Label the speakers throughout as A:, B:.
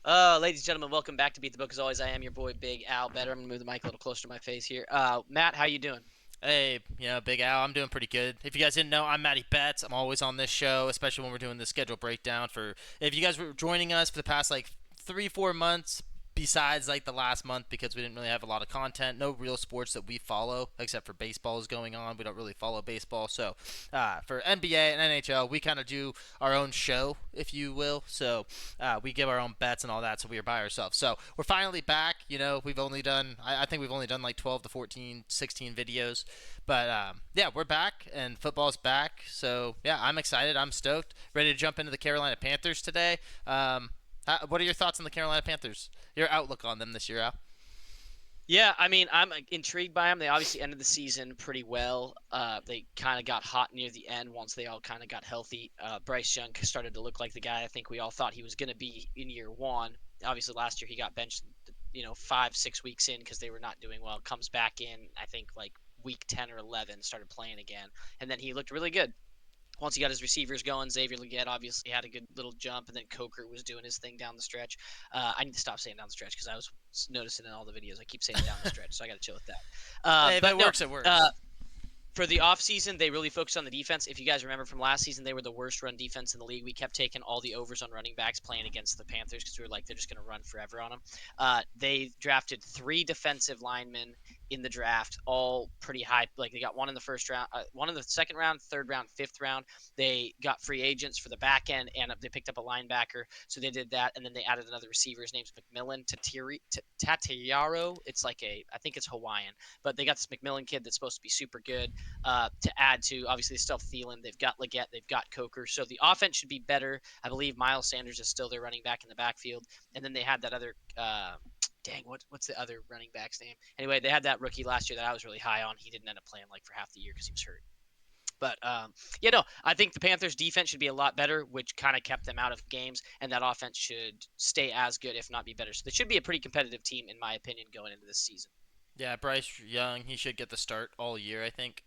A: Ladies and gentlemen, welcome back to Beat the Book. As always, I am your boy, Big Al Better. I'm gonna move the mic a little closer to my face here. Matt, how you doing?
B: Hey, Big Al, I'm doing pretty good. If you guys didn't know, I'm Matty Betts. I'm always on this show, especially when we're doing the schedule breakdown. For if you guys were joining us for the past like 3-4 months, besides like the last month because we didn't really have a lot of content, no real sports that we follow except for baseball is going on. We don't really follow baseball, so for NBA and NHL, we kind of do our own show, if you will. So we give our own bets and all that, so we are by ourselves. So we're finally back. We've only done, I think we've only done like 12 to 14, 16 videos. But yeah, we're back and football's back. So yeah, I'm excited. I'm stoked. Ready to jump into the Carolina Panthers today. What are your thoughts on the Carolina Panthers? Your outlook on them this year, Al?
A: Yeah, I mean, I'm intrigued by them. They obviously ended the season pretty well. They kind of got hot near the end once they all kind of got healthy. Bryce Young started to look like the guy I think we all thought he was going to be in year one. Obviously, last year he got benched, 5, 6 weeks in because they were not doing well. Comes back in, I think, like week 10 or 11, started playing again, and then he looked really good once he got his receivers going. Xavier Legette obviously had a good little jump, and then Coker was doing his thing down the stretch. I need to stop saying down the stretch because I was noticing in all the videos I keep saying down the stretch, so I got to chill with that.
B: Hey, if it
A: But no,
B: works, it
A: uh,
B: works.
A: for the offseason, they really focused on the defense. If you guys remember from last season, they were the worst run defense in the league. We kept taking all the overs on running backs playing against the Panthers because we were like, they're just going to run forever on them. They drafted 3 defensive linemen in the draft, all pretty high. Like they got one in the first round, one in the second round, third round, fifth round. They got free agents for the back end, and they picked up a linebacker. So they did that, and then they added another receiver. His name's McMillan Tatiaro. It's like I think it's Hawaiian, but they got this McMillan kid that's supposed to be super good to add to. Obviously, they still have Thielen. They've got Leggett. They've got Coker. So the offense should be better. I believe Miles Sanders is still their running back in the backfield. And then they had that other. Dang, what's the other running back's name? Anyway, they had that rookie last year that I was really high on. He didn't end up playing like for half the year because he was hurt. But yeah, no, I think the Panthers' defense should be a lot better, which kind of kept them out of games, and that offense should stay as good, if not be better. So they should be a pretty competitive team, in my opinion, going into this season.
B: Yeah, Bryce Young, he should get the start all year, I think.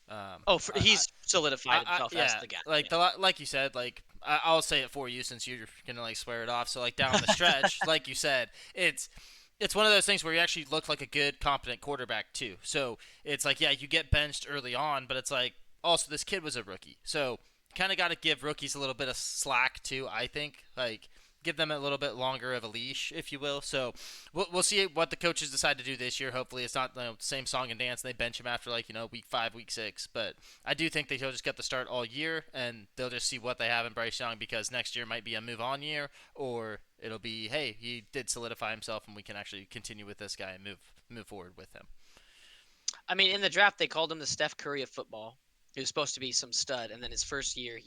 A: Oh,
B: I,
A: he's solidified himself as
B: yeah,
A: the guy.
B: like
A: Yeah.
B: like you said, like I'll say it for you since you're gonna like swear it off. So like down the stretch, like you said, it's one of those things where you actually look like a good, competent quarterback too. So it's like, yeah, you get benched early on, but it's like also this kid was a rookie, so kind of got to give rookies a little bit of slack too. I think like give them a little bit longer of a leash, if you will. So we'll see what the coaches decide to do this year. Hopefully, it's not same song and dance. And they bench him after like week 5, week 6. But I do think that he'll just get the start all year, and they'll just see what they have in Bryce Young because next year might be a move on year, or it'll be hey, he did solidify himself, and we can actually continue with this guy and move forward with him.
A: I mean, in the draft, they called him the Steph Curry of football. He was supposed to be some stud, and then his first year,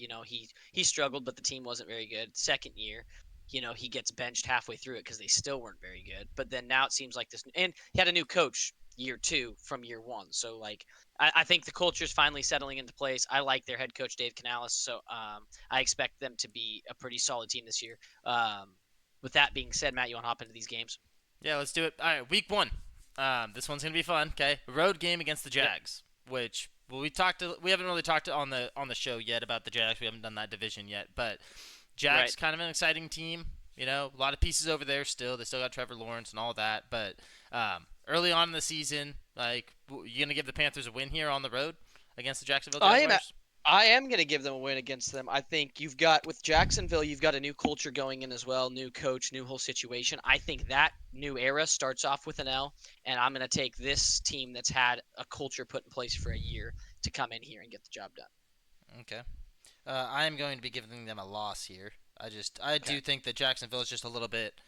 A: he struggled, but the team wasn't very good. Second year, he gets benched halfway through it because they still weren't very good. But then now it seems like this, and he had a new coach year two from year one. So like, I think the culture is finally settling into place. I like their head coach Dave Canales, so I expect them to be a pretty solid team this year. With that being said, Matt, you want to hop into these games?
B: Yeah, let's do it. All right, week 1. This one's gonna be fun. Okay, road game against the
A: Yep.
B: Jags, which we haven't really talked on the show yet about the Jags. We haven't done that division yet, but
A: Right.
B: Jags kind of an exciting team. A lot of pieces over there still. They still got Trevor Lawrence and all that, but early on in the season, like you gonna give the Panthers a win here on the road against the Jacksonville
A: I am
B: Jaguars?
A: I am going to give them a win against them. I think you've got with Jacksonville, you've got a new culture going in as well, new coach, new whole situation. I think that new era starts off with an L, and I'm going to take this team that's had a culture put in place for a year to come in here and get the job done.
B: Okay. I am going to be giving them a loss here. I
A: Okay.
B: do think that Jacksonville is just a little bit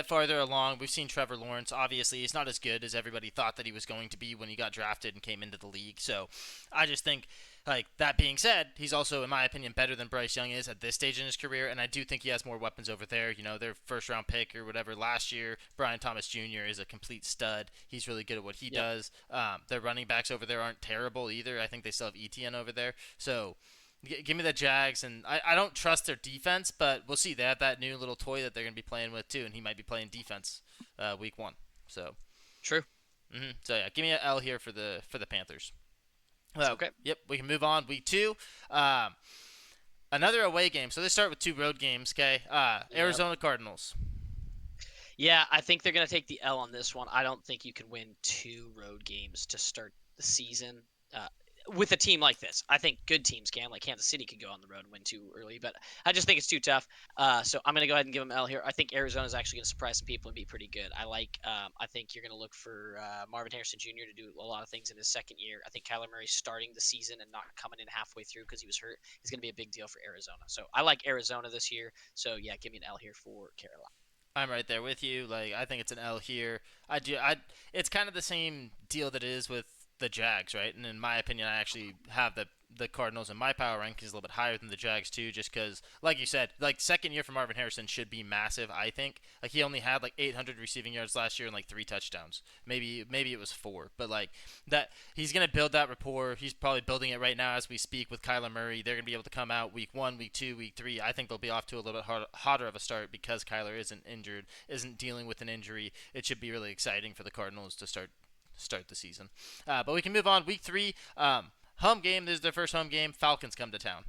B: farther along. We've seen Trevor Lawrence. Obviously, he's not as good as everybody thought that he was going to be when he got drafted and came into the league. So, I just think, like that being said, he's also, in my opinion, better than Bryce Young is at this stage in his career, and I do think he has more weapons over there. Their first round pick or whatever last year, Brian Thomas Jr. is a complete stud. He's really good at what he
A: Yep.
B: does. Their running backs over there aren't terrible either. I think they still have ETN over there. So give me the Jags, and I don't trust their defense, but we'll see. They have that new little toy that they're going to be playing with too, and he might be playing defense week 1. So,
A: True.
B: so yeah, give me an L here for the Panthers.
A: Okay.
B: Yep, we can move on. Week 2, another away game. So they start with 2 road games. Okay,
A: Yep.
B: Arizona Cardinals.
A: Yeah, I think they're going to take the L on this one. I don't think you can win two road games to start the season uh, with a team like this. I think good teams can, like Kansas City could go on the road and win too early, but I just think it's too tough. So I'm going to go ahead and give them L here. I think Arizona is actually going to surprise some people and be pretty good. I think you're going to look for Marvin Harrison Jr. to do a lot of things in his second year. I think Kyler Murray starting the season and not coming in halfway through because he was hurt is going to be a big deal for Arizona. So I like Arizona this year. So yeah, give me an L here for Carolina.
B: I'm right there with you. Like I think it's an L here. I do. I. It's kind of the same deal that it is with the Jags, right? And in my opinion, I actually have the Cardinals in my power rankings a little bit higher than the Jags too, just because, like you said, like second year for Marvin Harrison should be massive. I think like he only had like 800 receiving yards last year and like 3 touchdowns. Maybe it was 4, but like that he's gonna build that rapport. He's probably building it right now as we speak with Kyler Murray. They're gonna be able to come out week 1, week 2, week 3. I think they'll be off to a little bit hotter of a start because Kyler isn't injured, isn't dealing with an injury. It should be really exciting for the Cardinals to start the season. But we can move on. Week 3, home game. This is their first home game. Falcons come to town.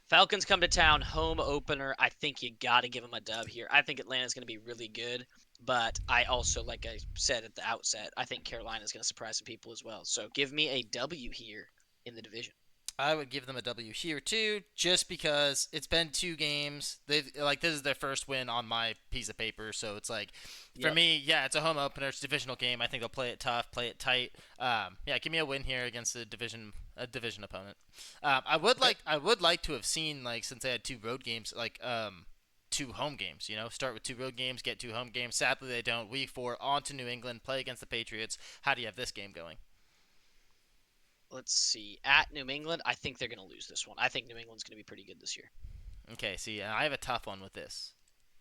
A: Falcons come to town, home opener. I think you got to give them a dub here. I think Atlanta's going to be really good, but I also, like I said at the outset, I think Carolina's going to surprise some people as well. So give me a W here in the division.
B: I would give them a W here too, just because it's been 2 games. They like this is their first win on my piece of paper, so it's like for
A: Yep.
B: me, yeah, it's a home opener, it's a divisional game. I think they'll play it tough, play it tight. Yeah, give me a win here against a division opponent.
A: Okay.
B: I would like to have seen like since they had 2 road games, like 2 home games. Start with 2 road games, get 2 home games. Sadly, they don't. Week 4 on to New England, play against the Patriots. How do you have this game going?
A: Let's see. At New England, I think they're going to lose this one. I think New England's going to be pretty good this year.
B: Okay, see, I have a tough one with this,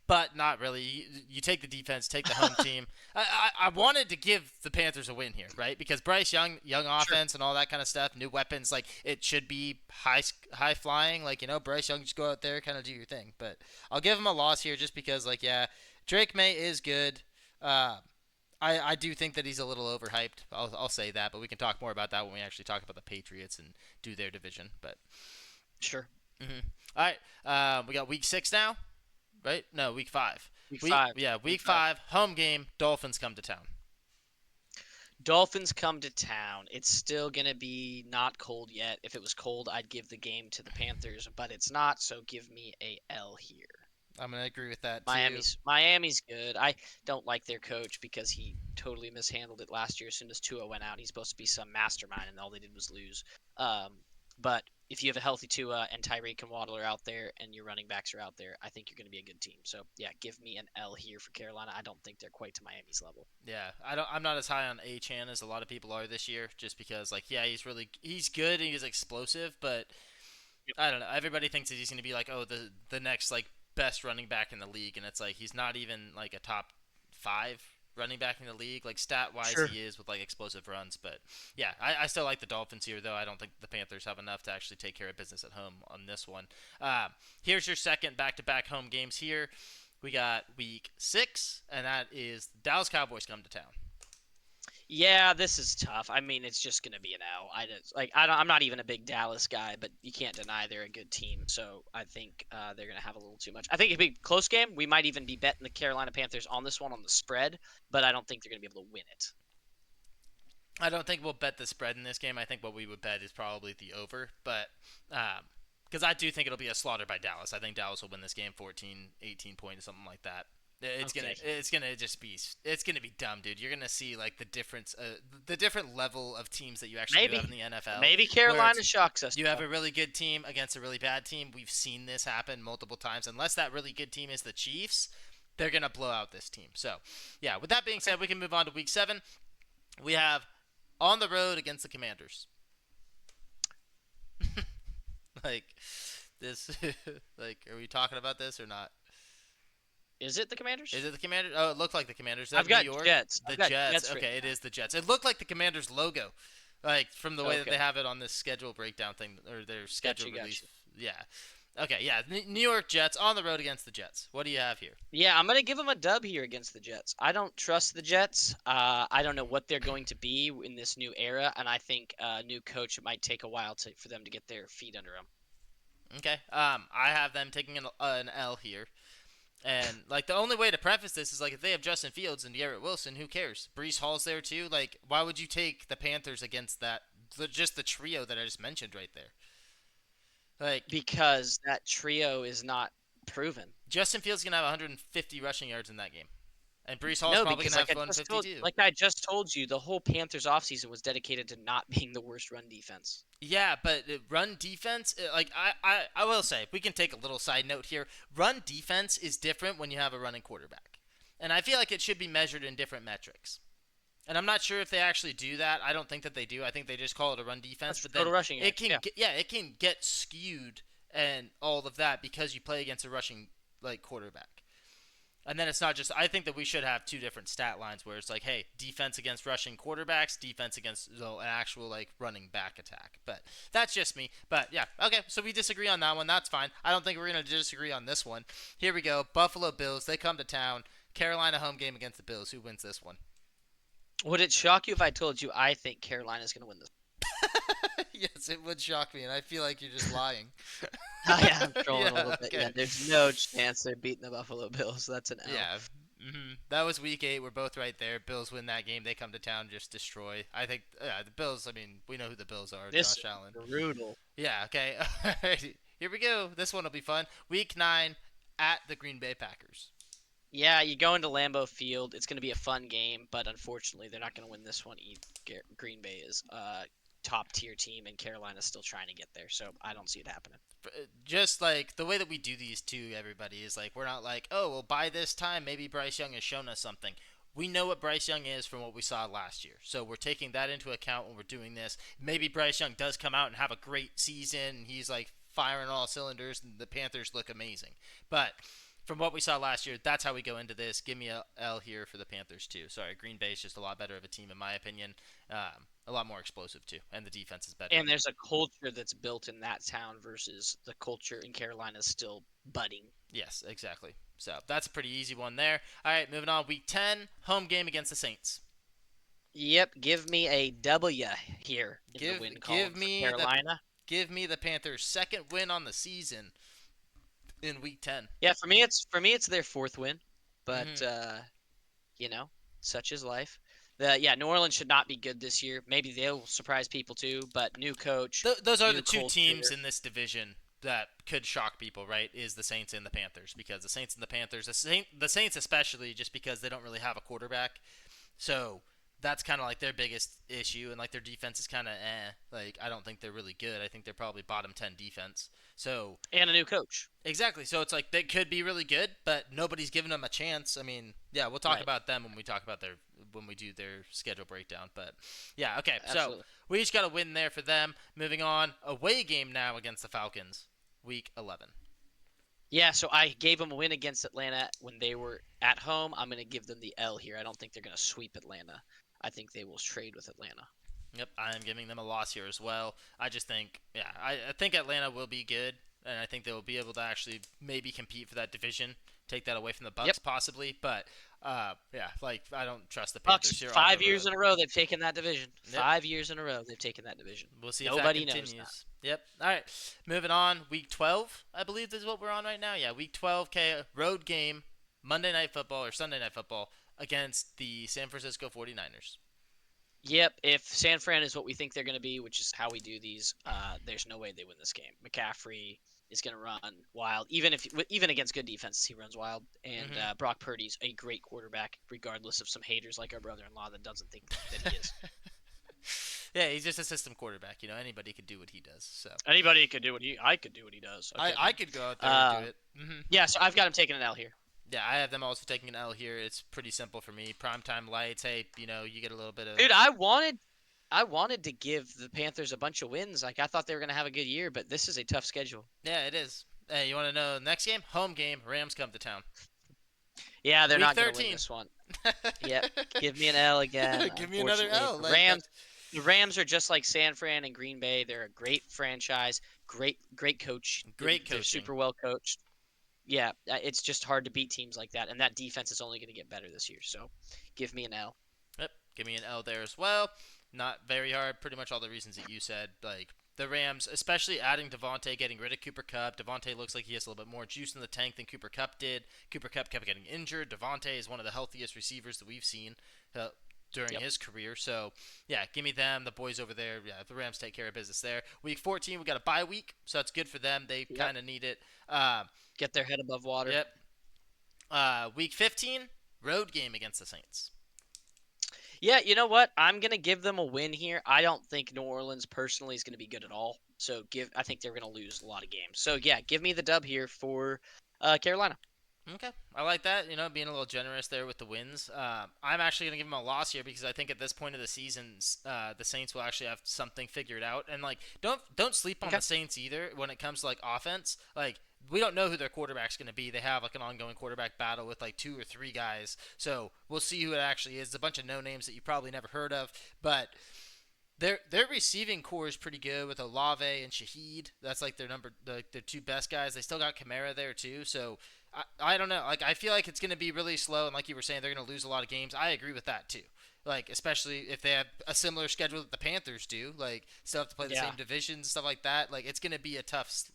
B: but not really. You take the defense, take the home team. I wanted to give the Panthers a win here, right? Because Bryce Young
A: Sure.
B: offense and all that kind of stuff, new weapons, like it should be high flying. Like Bryce Young, just go out there, kind of do your thing. But I'll give him a loss here, just because, like, yeah, Drake May is good. Uh, I do think that he's a little overhyped. I'll say that, but we can talk more about that when we actually talk about the Patriots and do their division. But
A: Sure.
B: all right, we got week 6 now, right? No, week 5.
A: Week
B: Week
A: five.
B: yeah,
A: Week
B: week
A: five.
B: 5 home game. Dolphins come to town.
A: Dolphins come to town. It's still going to be not cold yet. If it was cold, I'd give the game to the Panthers, but it's not, so give me a L here.
B: I'm gonna agree with that too.
A: Miami's good. I don't like their coach because he totally mishandled it last year. As soon as Tua went out, he's supposed to be some mastermind, and all they did was lose. But if you have a healthy Tua and Tyreek and Waddle are out there, and your running backs are out there, I think you're going to be a good team. So yeah, give me an L here for Carolina. I don't think they're quite to Miami's level.
B: Yeah, I'm not as high on Achan as a lot of people are this year, just because like yeah, he's good and he's explosive, but
A: Yep.
B: I don't know. Everybody thinks that he's gonna be like the next like best running back in the league, and it's like he's not even like a top 5 running back in the league. Like stat wise,
A: Sure.
B: he is with like explosive runs, but yeah, I still like the Dolphins here though. I don't think the Panthers have enough to actually take care of business at home on this one. Here's your second back-to-back home games here. We got week 6, and that is Dallas Cowboys come to town.
A: Yeah, this is tough. I mean, it's just gonna be an L. I'm not even a big Dallas guy, but you can't deny they're a good team. So I think they're gonna have a little too much. I think it'd be a close game. We might even be betting the Carolina Panthers on this one on the spread, but I don't think they're gonna be able to win it.
B: I don't think we'll bet the spread in this game. I think what we would bet is probably the over, but because I do think it'll be a slaughter by Dallas. I think Dallas will win this game 14, 18 points, something like that.
A: Okay.
B: It's gonna be dumb, dude. You're gonna see like the different level of teams that you actually do have in
A: Maybe.
B: the NFL,
A: Maybe
B: where
A: Carolina
B: it's
A: shocks us,
B: you have
A: though.
B: a really good team against a really bad team. We've seen this happen multiple times. Unless that really good team is the Chiefs, they're gonna blow out this team. So, yeah. With that being
A: Okay.
B: said, we can move on to Week 7. We have on the road against the Commanders. Like this, like, are we talking about this or not?
A: Is it the Commanders?
B: Is it the Commanders? Oh, it looked like the Commanders. Is
A: I've
B: that New
A: got
B: York?
A: Jets.
B: The
A: I've got
B: Jets.
A: Jets
B: Okay,
A: written
B: it
A: down.
B: is the Jets. It looked like the Commanders logo, like from the way that they
A: Okay.
B: have it on this schedule breakdown thing or their schedule
A: Gotcha.
B: release.
A: Gotcha.
B: Yeah. Okay. Yeah. New York Jets on the road against the Jets. What do you have here?
A: Yeah, I'm gonna give them a dub here against the Jets. I don't trust the Jets. I don't know what they're going to be in this new era, and I think a new coach it might take a while for them to get their feet under them.
B: Okay. I have them taking an L here. And like the only way to preface this is like if they have Justin Fields and Garrett Wilson, who cares? Brees Hall's there too. Like why would you take the Panthers against that? Just the trio that I just mentioned right there. Like
A: Because that trio is not proven.
B: Justin Fields gonna have 150 rushing yards in that game, and Brees Hall's
A: No,
B: probably
A: because
B: gonna have 152.
A: like I just told you, the whole Panthers offseason was dedicated to not being the worst run defense.
B: Yeah, but run defense, like I will say, we can take a little side note here. Run defense is different when you have a running quarterback, and I feel like it should be measured in different metrics. And I'm not sure if they actually do that. I don't think that they do. I think they just call it a run defense.
A: That's
B: But then
A: total rushing
B: it
A: yards.
B: can
A: Yeah.
B: it can get skewed and all of that because you play against a rushing like quarterback. And then it's not just. I think that we should have two different stat lines where it's like, hey, defense against rushing quarterbacks, defense against an actual like running back attack. But that's just me. But yeah, okay. So we disagree on that one. That's fine. I don't think we're gonna disagree on this one. Here we go. Buffalo Bills. They come to town. Carolina home game against the Bills. Who wins this one?
A: Would it shock you if I told you I think Carolina's going to win this?
B: Yes, it would shock me, and I feel like you're just lying.
A: Yeah, I'm trolling a
B: Yeah,
A: little bit.
B: okay.
A: Yeah, there's no chance they're beating the Buffalo Bills. That's an L.
B: Yeah. That was week 8. We're both right there. Bills win that game. They come to town, just destroy. I think the Bills, I mean, we know who the Bills are.
A: This
B: Josh Allen.
A: is brutal.
B: Yeah, okay. All right. Here we go. This one will be fun. Week 9 at the Green Bay Packers.
A: Yeah, you go into Lambeau Field. It's going to be a fun game, but unfortunately, they're not going to win this one. Green Bay is a top tier team, and Carolina's still trying to get there, so I don't see it happening.
B: Just like the way that we do these too, everybody is like, we're not like, oh, well, by this time, maybe Bryce Young has shown us something. We know what Bryce Young is from what we saw last year. So we're taking that into account when we're doing this. Maybe Bryce Young does come out and have a great season, and he's like firing all cylinders, and the Panthers look amazing. But from what we saw last year, that's how we go into this. Give me a L here for the Panthers too. Sorry, Green Bay is just a lot better of a team in my opinion. A lot more explosive too, and the defense is better.
A: And there's a culture that's built in that town versus the culture in Carolina is still budding.
B: Yes, exactly. So that's a pretty easy one there. All right, moving on. Week 10, home game against the Saints.
A: Yep, give me a W here in
B: Give
A: the win column
B: give me
A: for Carolina.
B: give me the Panthers' second win on the season in Week 10.
A: Yeah, for me it's their fourth win, but you know, such is life. New Orleans should not be good this year. Maybe they'll surprise people too, but new coach,
B: Those are
A: new
B: the two
A: culture.
B: teams in this division that could shock people, right? Is the Saints and the Panthers, because the Saints and the Panthers, the Saints especially, just because they don't really have a quarterback. So that's kind of like their biggest issue, and like their defense is kind of Like I don't think they're really good. I think they're probably bottom 10 defense. So
A: And a new coach.
B: exactly. So it's like they could be really good, but nobody's giving them a chance. I mean, yeah, we'll talk
A: Right.
B: about them when we talk about when we do their schedule breakdown. But yeah, okay.
A: Absolutely.
B: So we each got a win there for them. Moving on, away game now against the Falcons, week 11.
A: Yeah, so I gave them a win against Atlanta when they were at home. I'm going to give them the L here. I don't think they're going to sweep Atlanta. I think they will trade with Atlanta.
B: Yep, I am giving them a loss here as well. I just think, yeah, I think Atlanta will be good, and I think they will be able to actually maybe compete for that division, take that away from the Bucks
A: Yep.
B: possibly. But yeah, like I don't trust the
A: Bucks,
B: Panthers here.
A: 5 years in a row they've taken that division.
B: Yep.
A: 5 years in a row they've taken that division.
B: We'll see
A: Nobody
B: if that
A: knows
B: continues. Yep. All right. Moving on. Week 12, I believe this is what we're on right now. Yeah, week 12, road game, Monday Night Football or Sunday Night Football against the San Francisco 49ers.
A: Yep, if San Fran is what we think they're going to be, which is how we do these, there's no way they win this game. McCaffrey is going to run wild, even against good defenses, he runs wild. And Brock Purdy's a great quarterback, regardless of some haters like our brother-in-law that doesn't think that he is.
B: Yeah, he's just a system quarterback. You know, anybody could do what he does. So
A: Anybody could do what I could do what he does.
B: I could go out there and do it.
A: Yeah, so I've got him taking an L here.
B: Yeah, I have them also taking an L here. It's pretty simple for me. Primetime lights. Hey, you know, you get a little bit of.
A: Dude, I wanted to give the Panthers a bunch of wins. Like I thought they were going to have a good year, but this is a tough schedule.
B: Yeah, it is. Hey, you want to know next game? Home game. Rams come to town.
A: Yeah, they're
B: Week
A: not going to
B: 13.
A: win this one. Yep, give me an L again.
B: Give me another L.
A: The Rams are just like San Fran and Green Bay. They're a great franchise, great coach.
B: Great
A: They're
B: coaching.
A: super well coached. Yeah, it's just hard to beat teams like that, and that defense is only going to get better this year. So, give me an L.
B: Yep, give me an L there as well. Not very hard. Pretty much all the reasons that you said. Like the Rams, especially adding Devontae, getting rid of Cooper Kupp. Devontae looks like he has a little bit more juice in the tank than Cooper Kupp did. Cooper Kupp kept getting injured. Devontae is one of the healthiest receivers that we've seen during
A: Yep.
B: his career. So, yeah, give me them. The boys over there, yeah, the Rams take care of business there. Week 14, we got a bye week, so that's good for them. They
A: Yep.
B: kind of need it. Uh,
A: Get their head above water.
B: yep. Week 15, road game against the Saints.
A: Yeah, you know what? I'm gonna give them a win here. I don't think New Orleans personally is gonna be good at all. So I think they're gonna lose a lot of games. So yeah, give me the dub here for Carolina.
B: Okay, I like that. Being a little generous there with the wins. I'm actually gonna give them a loss here because I think at this point of the season, the Saints will actually have something figured out. And like, don't sleep on
A: Okay.
B: the Saints either when it comes to like offense. Like, we don't know who their quarterback's gonna be. They have like an ongoing quarterback battle with like 2 or 3 guys. So we'll see who it actually is. A bunch of no names that you probably never heard of, but their receiving core is pretty good with Olave and Shaheed. That's like their 2 best guys. They still got Kamara there too. So I don't know. Like, I feel like it's going to be really slow, and like you were saying, they're going to lose a lot of games. I agree with that too. Like, especially if they have a similar schedule that the Panthers do, like still have to play the
A: Yeah.
B: same divisions, stuff like that. Like, it's going to be a tough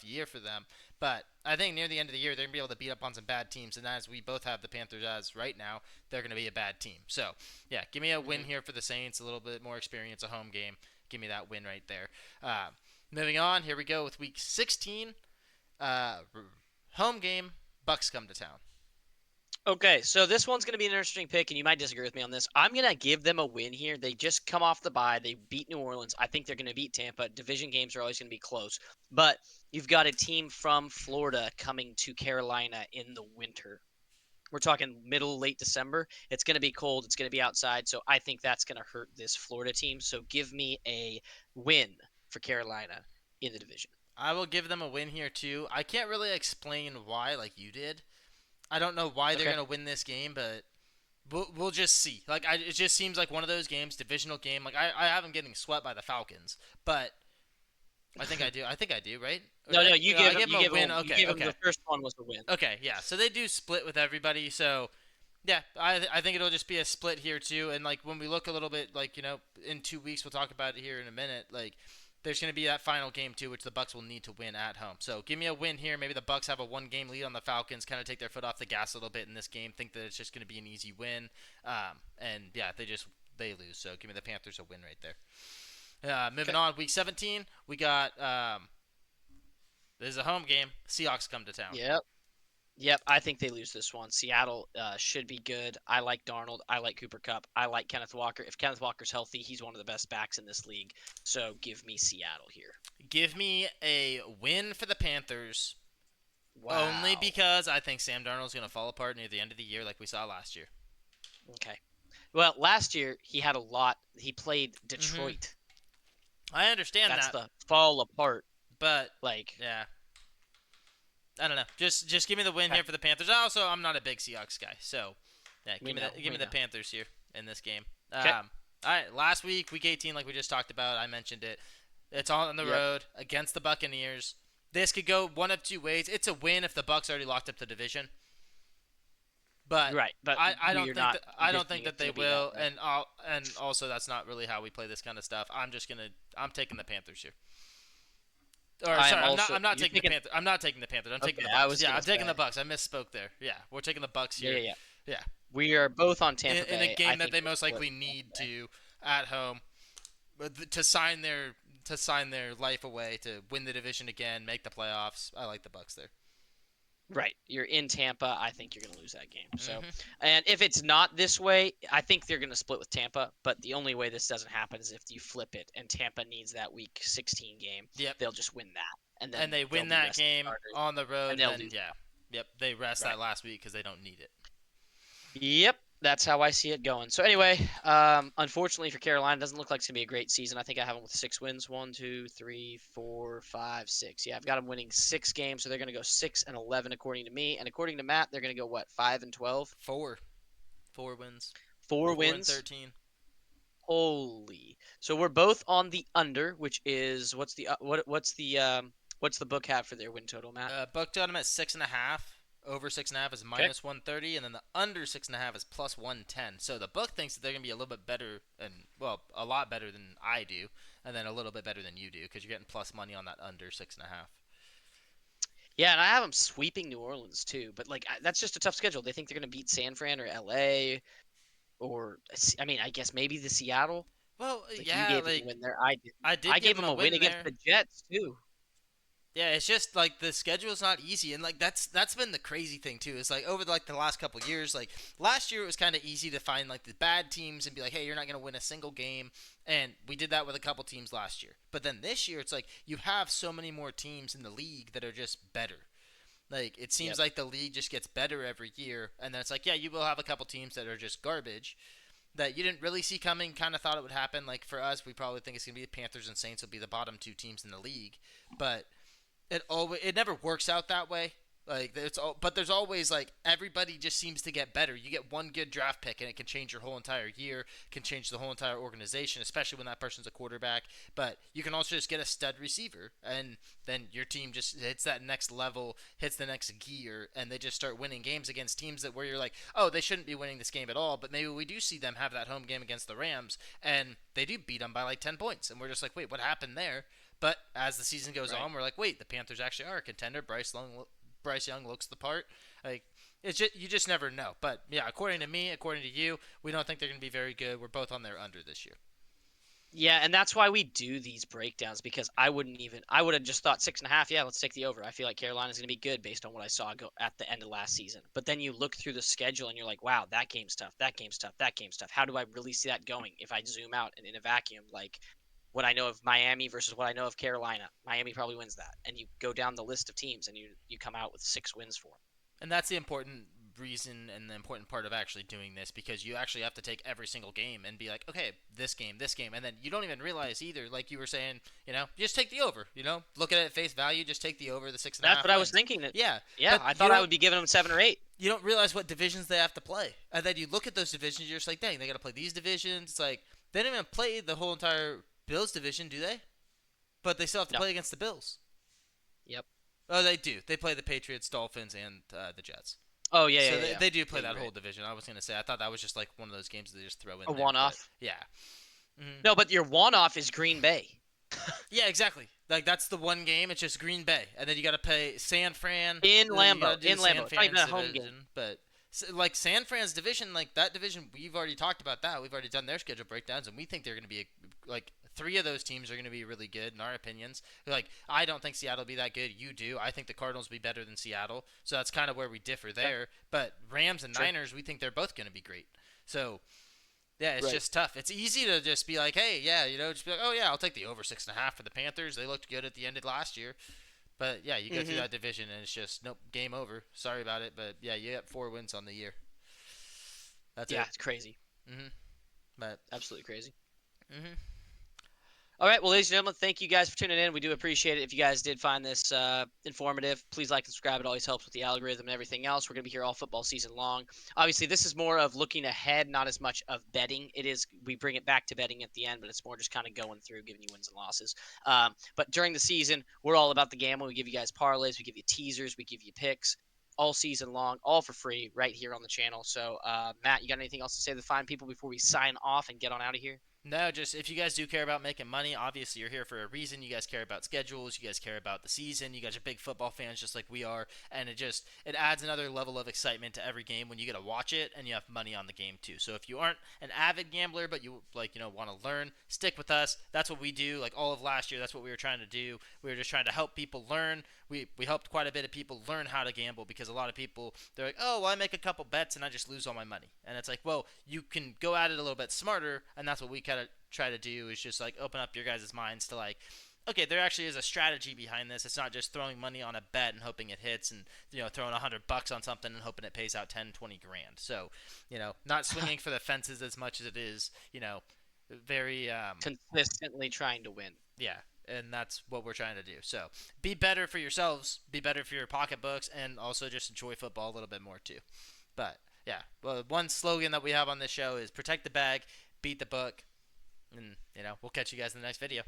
B: year for them. But I think near the end of the year, they're going to be able to beat up on some bad teams. And as we both have the Panthers as right now, they're going to be a bad team. So, yeah, give me a win
A: Hmm.
B: here for the Saints. A little bit more experience, a home game. Give me that win right there. Moving on, here we go with week 16. Uh, home game, Bucks come to town.
A: Okay, so this one's going to be an interesting pick, and you might disagree with me on this. I'm going to give them a win here. They just come off the bye. They beat New Orleans. I think they're going to beat Tampa. Division games are always going to be close. But you've got a team from Florida coming to Carolina in the winter. We're talking middle, late December. It's going to be cold. It's going to be outside. So I think that's going to hurt this Florida team. So give me a win for Carolina in the division.
B: I will give them a win here too. I can't really explain why, like you did. I don't know why they're
A: Okay.
B: gonna win this game, but we'll just see. Like, it just seems like one of those games, divisional game. Like, I have them getting swept by the Falcons, but I think I do. I think I do, right?
A: No, no,
B: I give them a win.
A: you
B: Okay,
A: gave them
B: okay,
A: the first one was a win.
B: okay. Yeah, so they do split with everybody. So yeah, I think it'll just be a split here too. And like when we look a little bit, like in 2 weeks we'll talk about it here in a minute. Like, there's going to be that final game too, which the Bucks will need to win at home. So give me a win here. Maybe the Bucks have a 1-game lead on the Falcons, kind of take their foot off the gas a little bit in this game. Think that it's just going to be an easy win. And yeah, they lose. So give me the Panthers a win right there. Moving
A: Okay.
B: on, week 17, we got this is a home game. Seahawks come to town.
A: Yep. Yep, I think they lose this one. Seattle should be good. I like Darnold. I like Cooper Kupp. I like Kenneth Walker. If Kenneth Walker's healthy, he's one of the best backs in this league. So give me Seattle here.
B: Give me a win for the Panthers. Only
A: Wow.
B: because I think Sam Darnold's going to fall apart near the end of the year, like we saw last year.
A: Okay. Well, last year he had a lot. He played
B: Mm-hmm.
A: Detroit.
B: I understand
A: That's
B: that,
A: the fall apart.
B: but
A: Like,
B: yeah, I don't know. Just give me the win
A: okay,
B: here for the Panthers. Also, I'm not a big Seahawks guy, so yeah,
A: we know.
B: give
A: We
B: me the
A: know.
B: Panthers here in this game.
A: Okay.
B: All right, last week, week 18, like we just talked about, I mentioned it. It's on the
A: Yep.
B: road against the Buccaneers. This could go one of 2 ways. It's a win if the Bucks already locked up the division, but
A: Right. But
B: I don't
A: you're
B: think
A: not
B: that I don't think
A: envisioning
B: that
A: it's
B: they
A: going to be that
B: will,
A: way.
B: and also that's not really how we play this kind of stuff. I'm taking the Panthers here. Or
A: I am
B: sorry,
A: also.
B: I'm not
A: You're
B: taking the
A: thinking.
B: Panthers. I'm not taking the Panthers. I'm taking
A: Okay,
B: the
A: I
B: Bucks.
A: was
B: Yeah,
A: going
B: I'm
A: to
B: taking the
A: say.
B: Bucks. I misspoke there. Yeah, we're taking the Bucks
A: Yeah,
B: here.
A: yeah, yeah.
B: Yeah,
A: We are both on Tampa
B: in a
A: Bay. I
B: game that
A: think
B: they
A: we're
B: most
A: split
B: likely
A: with Tampa
B: need
A: Bay.
B: to at home, to sign their life away to win the division again, make the playoffs. I like the Bucks there.
A: Right. You're in Tampa. I think you're going to lose that game. So,
B: Hmm.
A: and if it's not this way, I think they're going to split with Tampa. But the only way this doesn't happen is if you flip it and Tampa needs that week 16 game.
B: Yep,
A: They'll just win that. And then
B: and they
A: they'll
B: win
A: be
B: that
A: resting
B: game
A: starters
B: on the
A: and
B: road,
A: they'll
B: then
A: lose
B: yeah,
A: that.
B: yep, they rest
A: Right.
B: that last week because they don't need it.
A: Yep. That's how I see it going. So anyway, unfortunately for Carolina, it doesn't look like it's gonna be a great season. I think I have them with 6 wins. One, two, three, four, five, six. Yeah, I've got them winning 6 games, so they're gonna go 6-11 according to me, and according to Matt, they're gonna go what 5-12.
B: Four wins,
A: Four
B: 4 and
A: wins.
B: 13.
A: Holy. So we're both on the under, which is what's the book have for their win total, Matt?
B: Buck got them at 6.5. Over 6.5 is
A: Okay.
B: minus 130, and then the under 6.5 is plus 110. So the book thinks that they're gonna be a little bit better, and well, a lot better than I do, and then a little bit better than you do because you're getting plus money on that under 6.5.
A: Yeah, and I have them sweeping New Orleans too, but like that's just a tough schedule. They think they're going to beat San Fran or LA or I mean, I guess maybe the Seattle.
B: Well,
A: Like you
B: yeah,
A: gave them a
B: like
A: win there, I didn't.
B: I did
A: I
B: give
A: gave
B: them
A: them
B: a
A: a win
B: win
A: against
B: there.
A: the Jets too.
B: Yeah, it's just like the schedule's not easy, and like that's been the crazy thing too. Is like over like the last couple of years, like last year it was kind of easy to find like the bad teams and be like, hey, you're not gonna win a single game, and we did that with a couple teams last year. But then this year, it's like you have so many more teams in the league that are just better. Like it seems
A: Yep.
B: like the league just gets better every year, and then it's like, yeah, you will have a couple teams that are just garbage that you didn't really see coming. Kind of thought it would happen. Like for us, we probably think it's gonna be the Panthers and Saints will be the bottom two teams in the league, but it never works out that way. Like but there's always like everybody just seems to get better. You get one good draft pick and it can change your whole entire year, can change the whole entire organization, especially when that person's a quarterback. But you can also just get a stud receiver, and then your team just hits that next level, hits the next gear, and they just start winning games against teams that where you're like, oh, they shouldn't be winning this game at all. But maybe we do see them have that home game against the Rams, and they do beat them by like 10 points, and we're just like, wait, what happened there? But as the season goes
A: Right.
B: on, we're like, wait, the Panthers actually are a contender. Bryce Young looks the part. Like it's just, you just never know. But yeah, according to me, according to you, we don't think they're going to be very good. We're both on their under this year.
A: Yeah, and that's why we do these breakdowns because I would have just thought 6.5. Yeah, let's take the over. I feel like Carolina's going to be good based on what I saw go at the end of last season. But then you look through the schedule and you're like, wow, that game's tough. That game's tough. That game's tough. How do I really see that going if I zoom out and in a vacuum? Like what I know of Miami versus what I know of Carolina. Miami probably wins that. And you go down the list of teams and you come out with 6 wins for them.
B: And that's the important reason and the important part of actually doing this, because you actually have to take every single game and be like, okay, this game, and then you don't even realize either. Like you were saying, you just take the over. Look at it at face value, just take the over the six and a
A: That's
B: half
A: what I was
B: wins.
A: thinking. That
B: Yeah,
A: yeah,
B: but
A: I
B: you
A: thought I
B: don't
A: would be giving them 7 or 8.
B: you don't realize what divisions they have to play, and then you look at those divisions, you're just like, dang, they got to play these divisions. It's like they don't even play the whole entire Bills division, do they? But they still have to
A: No.
B: play against the Bills.
A: Yep.
B: Oh, they do. They play the Patriots, Dolphins, and the Jets.
A: Oh yeah,
B: So
A: yeah, yeah.
B: they do play
A: Yeah,
B: that
A: you're
B: whole
A: right.
B: division. I was gonna say I thought that was just like one of those games that they just throw
A: A
B: in there, but
A: one-off.
B: yeah, hmm
A: No, but your one-off is Green Bay
B: yeah, exactly. Like that's the one game. It's just Green Bay, and then you got to play San Fran.
A: in
B: You got
A: Lambeau.
B: to do the
A: In
B: San
A: Lambeau. It's not even
B: Fran's
A: a home game.
B: division, but like San Fran's division, like that division, we've already talked about that. We've already done their schedule breakdowns, and we think they're going to be like three of those teams are going to be really good in our opinions. Like I don't think Seattle will be that good. You do. I think the Cardinals will be better than Seattle. So that's kind of where we differ
A: Yeah,
B: there. But Rams and
A: sure.
B: Niners, we think they're both going to be great. So yeah, it's
A: Right.
B: just tough. It's easy to just be like, hey, yeah, just be like, oh yeah, I'll take the over 6.5 for the Panthers. They looked good at the end of last year. But yeah, you go through
A: Mm-hmm.
B: that division and it's just nope, game over. Sorry about it, but yeah, you got 4 wins on the year. That's
A: Yeah,
B: it.
A: it's crazy.
B: Mhm. But
A: Absolutely crazy.
B: mhm.
A: All right, well, ladies and gentlemen, thank you guys for tuning in. We do appreciate it. If you guys did find this informative, please like and subscribe. It always helps with the algorithm and everything else. We're going to be here all football season long. Obviously, this is more of looking ahead, not as much of betting. It is we bring it back to betting at the end, but it's more just kind of going through, giving you wins and losses. But during the season, we're all about the gamble. We give you guys parlays, we give you teasers, we give you picks all season long, all for free right here on the channel. So, Matt, you got anything else to say to the fine people before we sign off and get on out of here?
B: No, just if you guys do care about making money, obviously you're here for a reason. You guys care about schedules, you guys care about the season, you guys are big football fans just like we are, and it adds another level of excitement to every game when you get to watch it and you have money on the game too. So if you aren't an avid gambler but you want to learn, stick with us. That's what we do. Like all of last year, that's what we were trying to do. We were just trying to help people learn. We helped quite a bit of people learn how to gamble, because a lot of people, they're like, oh, well, I make a couple bets and I just lose all my money. And it's like, well, you can go at it a little bit smarter, and that's what we kind of try to do, is just like open up your guys' minds to like, okay, there actually is a strategy behind this. It's not just throwing money on a bet and hoping it hits, and throwing $100 on something and hoping it pays out 10, 20 grand. So not swinging for the fences as much as it is, very
A: Consistently trying to win.
B: yeah, and that's what we're trying to do. So be better for yourselves, be better for your pocketbooks, and also just enjoy football a little bit more too. But yeah, well, one slogan that we have on this show is protect the bag, beat the book, and we'll catch you guys in the next video.